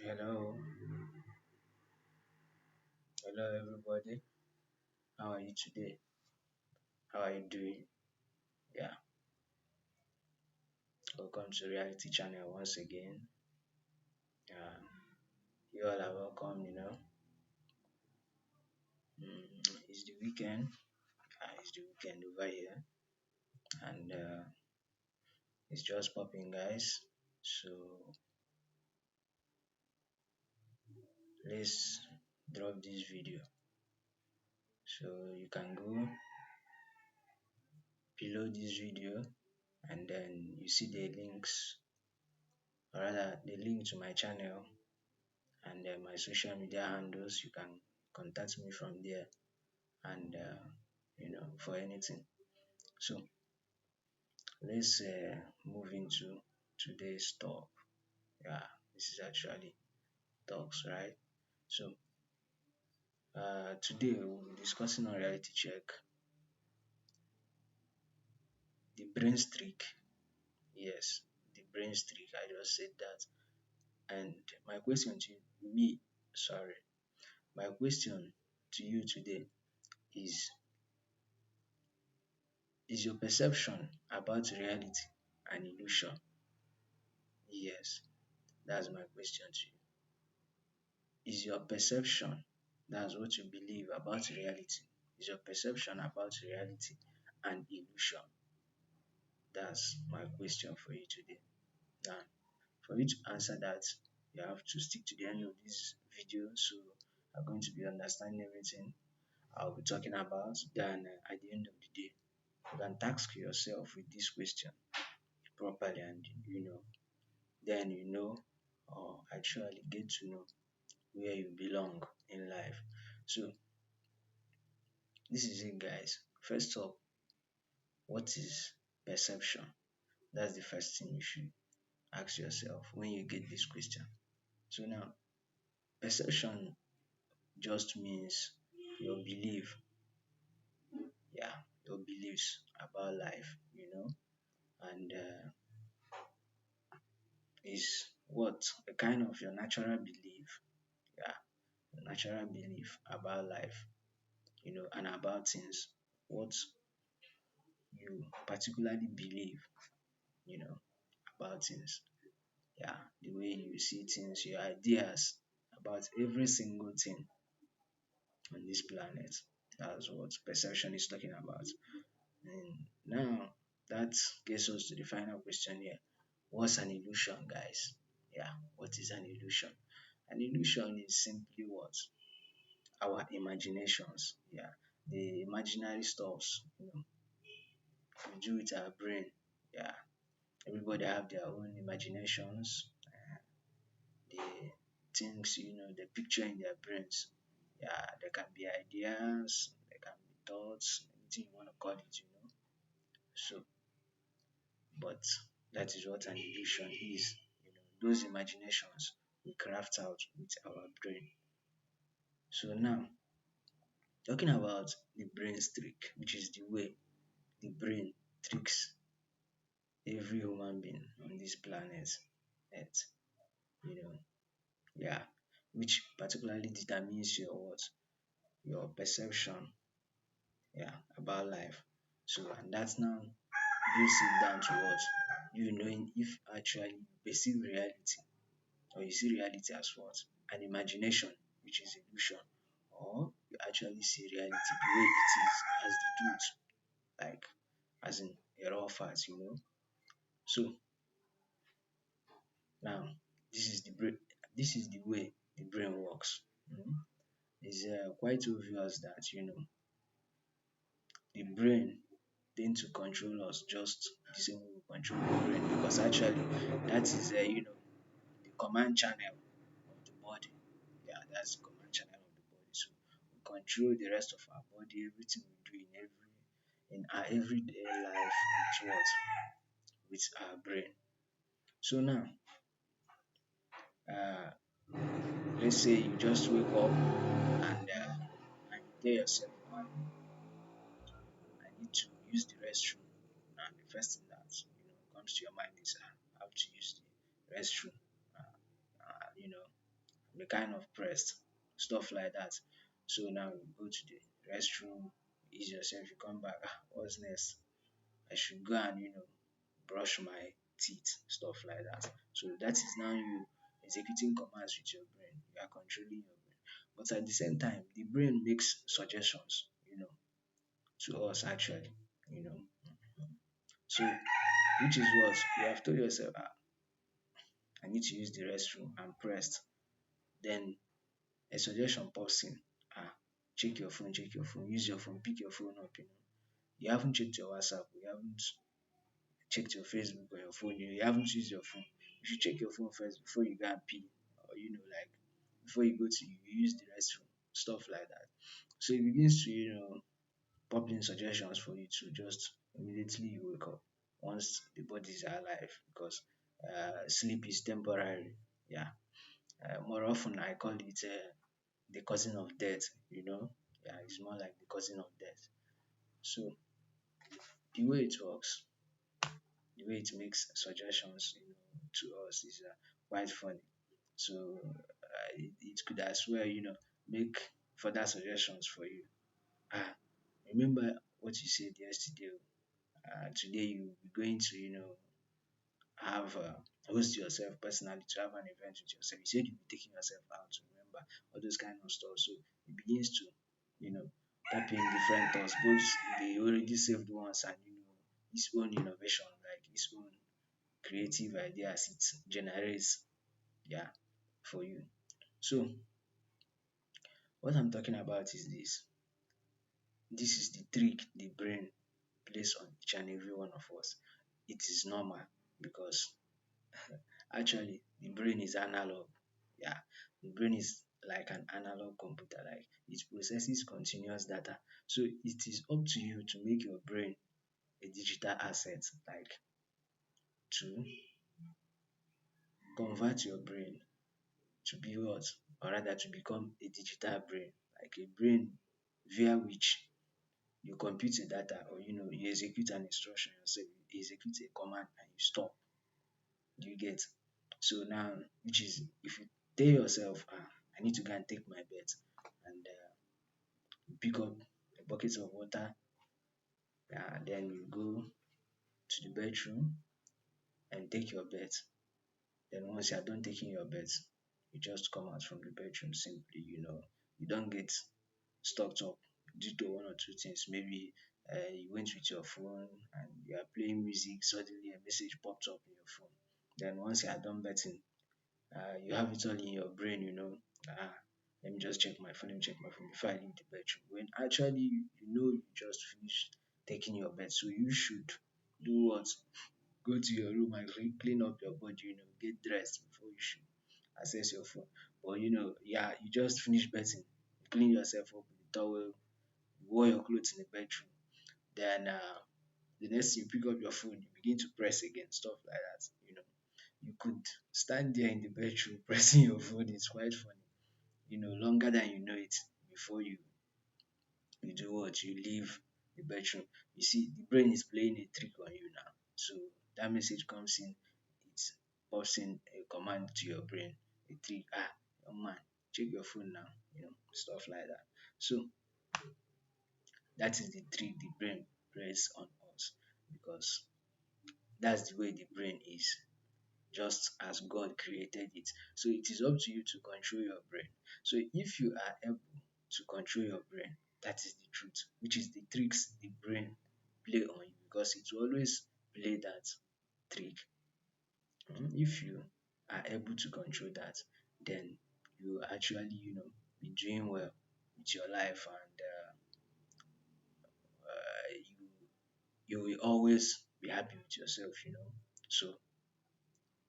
Hello, hello everybody. How are you today? How are you doing? Yeah, welcome to Reality Channel once again. Uh, you all are welcome. It's the weekend. It's the weekend over here, and it's just popping, guys. So let's drop this video. So you can go below this video, and then you see the links, or rather, the link to my channel and my social media handles. You can contact me from there and for anything. So let's move into today's talk. Yeah, this is actually talks, right? So today we'll be discussing on reality check, the brain streak. Yes, the brain streak. I just said that. And my question to me, sorry, my question to you today is: Is your perception about reality an illusion? Yes, that's my question to you. Is your perception, that's what you believe about reality, is your perception about reality an illusion? That's my question for you today. Now, for you to answer that, you have to stick to the end of this video, so you're going to be understanding everything I'll be talking about. Then at the end of the day, you can task yourself with this question properly, and then or actually get to know where you belong in life. So this is it, guys. First up, what is perception? That's the first thing you should ask yourself when you get this question. So now, perception just means your belief, yeah, your beliefs about life, and is what a kind of your natural belief, yeah, your natural belief about life, and about things, what you particularly believe, you know, about things. Yeah, the way you see things, your ideas about every single thing on this planet. That's what perception is talking about. And now that gets us to the final question here. What's an illusion, guys? Yeah, what is an illusion? An illusion is simply what? Our imaginations. Yeah, the imaginary stuffs, we do with our brain. Yeah, everybody have their own imaginations, the things, they picture in their brains. Yeah, there can be ideas, there can be thoughts, anything you want to call it. So, but that is what an illusion is. Those imaginations we craft out with our brain. So now, talking about the brain trick, which is the way the brain tricks every human being on this planet Earth, you know, yeah, which particularly determines your what, your perception, yeah, about life. So, and that now brings it down to what, knowing if actually you perceive reality, or you see reality as what, an imagination, which is illusion, or you actually see reality the way it is, as the truth, like as in a raw fact. So now, this is the brain, this is the way the brain works. It's quite obvious that the brain tend to control us just the same way we control the brain, because actually that is the command channel of the body. Yeah, that's the command channel of the body. So we control the rest of our body, everything we do in our everyday life with what? With our brain. So now, uh, let's say you just wake up and you tell yourself, I need to use the restroom. And the first thing that comes to your mind is, I have to use the restroom. Uh, you know, be kind of pressed, stuff like that. So now you go to the restroom, ease yourself, you come back, what's next? I should go and brush my teeth, stuff like that. So that is now you executing commands with your brain. You are controlling your brain. But at the same time, the brain makes suggestions, to us actually, you know. So which is what you have told yourself, I need to use the restroom. I'm pressed. Then a suggestion pops in. Ah, check your phone, use your phone, pick your phone up. You haven't checked your WhatsApp, you haven't checked your Facebook or your phone, you haven't used your phone. You should check your phone first before you go and pee, or like before you go to you use the restroom, stuff like that. So it begins to pop in suggestions for you to just immediately you wake up once the body is alive, because sleep is temporary. Yeah. More often I call it the cousin of death. Yeah, it's more like the cousin of death. So the way it works, the way it makes suggestions, to us is quite funny. So it could as well, make further suggestions for you. Ah, remember what you said yesterday. Today you'll be going to, have host yourself personally to have an event with yourself. You said you'll be taking yourself out to remember all those kind of stuff. So it begins to, you know, tap in different thoughts, both the already saved ones and his own innovation, like his own creative ideas it generates, yeah, for you. So what I'm talking about is this. This is the trick the brain plays on each and every one of us. It is normal because actually the brain is analog. Yeah, the brain is like an analog computer, like it processes continuous data. So it is up to you to make your brain a digital asset, like to convert your brain to be what, or rather to become a digital brain, like a brain via which you compute the data, or you execute an instruction yourself, you execute a command and you stop. Do you get? So now, which is if you tell yourself, I need to go and take my bath, and you pick up a bucket of water, then you go to the bedroom and take your bath. Then once you are done taking your bath, you just come out from the bedroom simply. You don't get stocked up due to one or two things. Maybe you went with your phone and you are playing music, suddenly a message popped up in your phone. Then once you are done betting, you have it all in your brain, ah, let me just check my phone, let me check my phone before I leave the bedroom. When actually you just finished taking your bed. So you should do what? Go to your room and clean up your body, get dressed before you should access your phone. But yeah, you just finished betting, clean yourself up with the towel, you wore your clothes in the bedroom. Then the next thing you pick up your phone, you begin to press again, stuff like that. You could stand there in the bedroom pressing your phone. It's quite funny. Longer than you know it before you do what? You leave the bedroom. You see, the brain is playing a trick on you now. So that message comes in, it pops in a command to your brain, a trick. Young man, check your phone now, stuff like that. So that is the trick the brain plays on us, because that's the way the brain is, just as God created it. So it is up to you to control your brain. So if you are able to control your brain, that is the truth, which is the tricks the brain play on you, because it will always play that trick. If you are able to control that, then you actually, be doing well with your life, and you will always be happy with yourself. So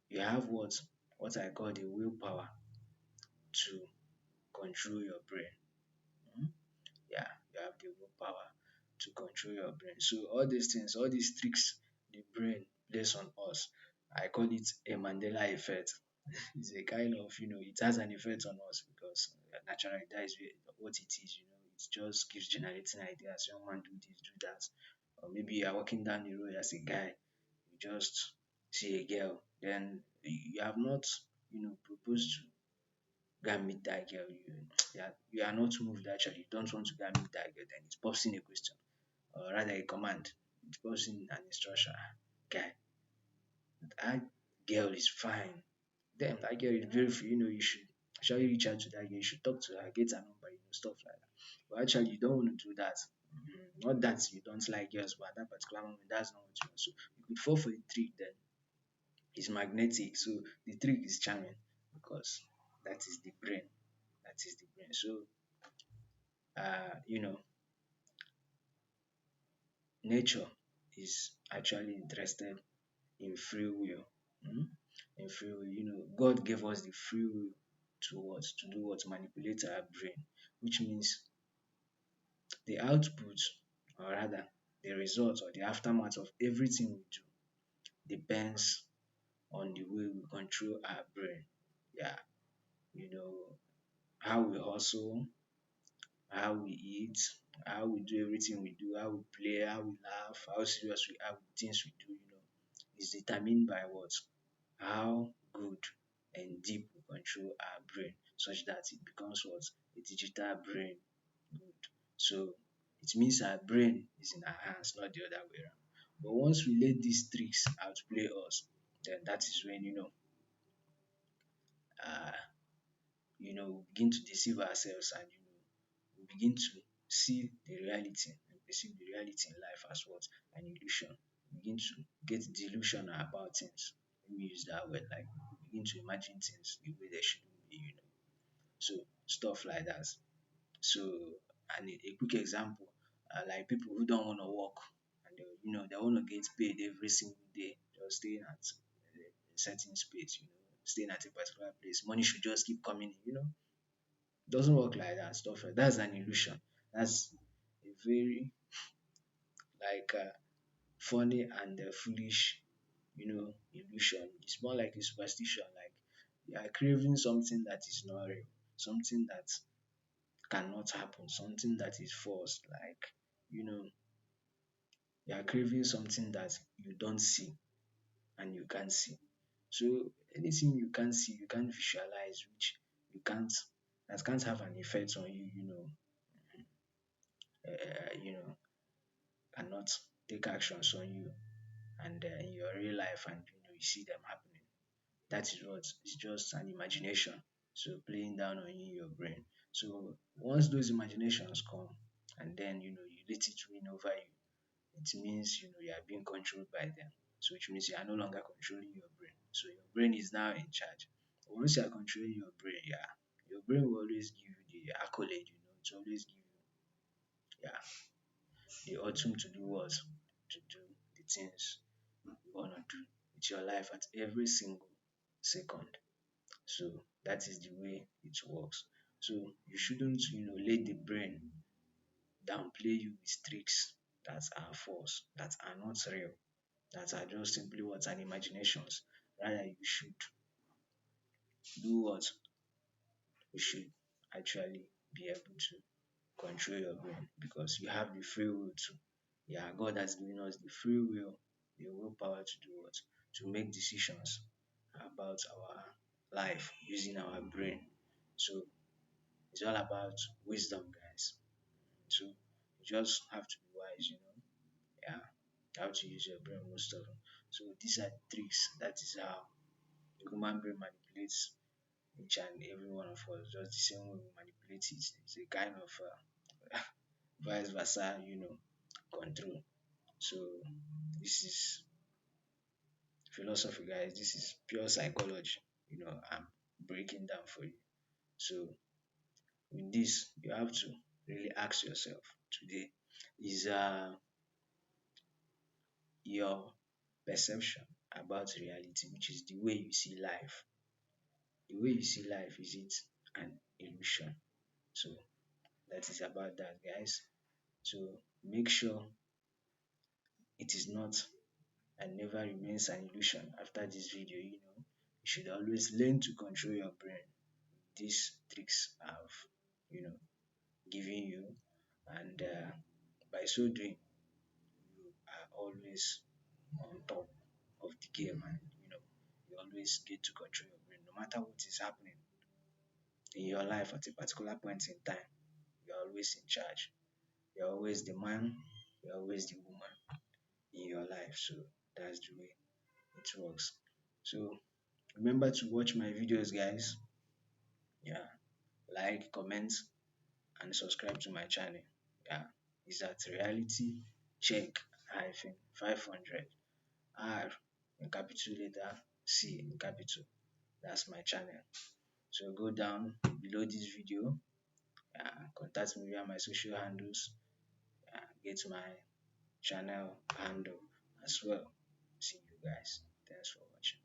you have what I call the willpower to control your brain. Mhm. Yeah, you have the willpower to control your brain. So all these things, all these tricks the brain plays on us, I call it a Mandela effect. It's a kind of, it has an effect on us because naturally that is what it is. It just keeps generating ideas. Young man, do this, do that. Or maybe you are walking down the road as a guy, you just see a girl, then you have not, proposed to go and meet that girl. You are not moved actually. You don't want to go and meet that girl. Then it pops in a question, or rather a command. It pops in an instruction. Guy, that girl is fine. Damn, that girl is beautiful. You should actually reach out to that girl. You should talk to her, get her number, stuff like that. But actually, you don't want to do that. Not that you don't like girls, but at that particular moment, that's not what you want. So you could fall for the trick then. It's magnetic. So the trick is charming because that is the brain. That is the brain. So, you know, nature is actually interested in free will. mm, In free will, God gave us the free will to what? To do what? Manipulate our brain, which means the output, or rather, the result or the aftermath of everything we do depends on the way we control our brain. Yeah, you know, how we hustle, how we eat, how we do everything we do, how we play, how we laugh, how serious we are with things we do, is determined by what? How good and deep we control our brain, such that it becomes what? A digital brain. Good. So it means our brain is in our hands, not the other way around. But once we let these tricks outplay us, then that is when uh, we begin to deceive ourselves, and we begin to see the reality and perceive the reality in life as what? An illusion. We begin to get delusional about things. Let me use that word. Like we begin to imagine things the way they shouldn't be. So stuff like that. So, and a quick example, like people who don't want to work, and they want to get paid every single day, just staying at a certain space, staying at a particular place. Money should just keep coming in. Doesn't work like that. Stuff like that's an illusion. That's a very like funny and foolish, illusion. It's more like a superstition. Like you are craving something that is not real, something that cannot happen, something that is false. Like you know, you are craving something that you don't see and you can't see. So anything you can't see, you can't visualize, which you can't that can't have an effect on you. You know, cannot take actions on you and in your real life, and you see them happening. That is what it's just an imagination. So playing down on you, your brain. So once those imaginations come, and then you let it win over you, it means you are being controlled by them. So which means you are no longer controlling your brain. So your brain is now in charge. Once you are controlling your brain, yeah, your brain will always give you the accolade. It's always give you, yeah, the autumn to do what? To do the things you want to do with your life at every single second. So that is the way it works. So you shouldn't, let the brain downplay you with tricks that are false, that are not real, that are just simply what an imaginations. Rather, you should do what? You should actually be able to control your brain because you have the free will to. Yeah, God has given us the free will, the willpower to do what? To make decisions about our life using our brain. So it's all about wisdom, guys. So you just have to be wise. Yeah, how to use your brain most of them. So these are the tricks. That is how the human brain manipulates each and every one of us. Just the same way we manipulate it. It's a kind of vice versa, control. So this is philosophy, guys. This is pure psychology. I'm breaking down for you. So with this, you have to really ask yourself today: is your perception about reality, which is the way you see life, the way you see life, is it an illusion? So that is about that, guys. So make sure it is not and never remains an illusion after this video. You should always learn to control your brain. These tricks I've, you know, given you, and by so doing, you are always on top of the game, and you always get to control your brain no matter what is happening. in your life at a particular point in time, you're always in charge. You're always the man, you're always the woman in your life. So that's the way it works. So remember to watch my videos, guys. Yeah, like, comment, and subscribe to my channel. Yeah, it's at reality check hyphen 500 R in capital letter, C in capital. That's my channel. So go down below this video, contact me via my social handles, get my channel handle as well. See you guys. Thanks for watching.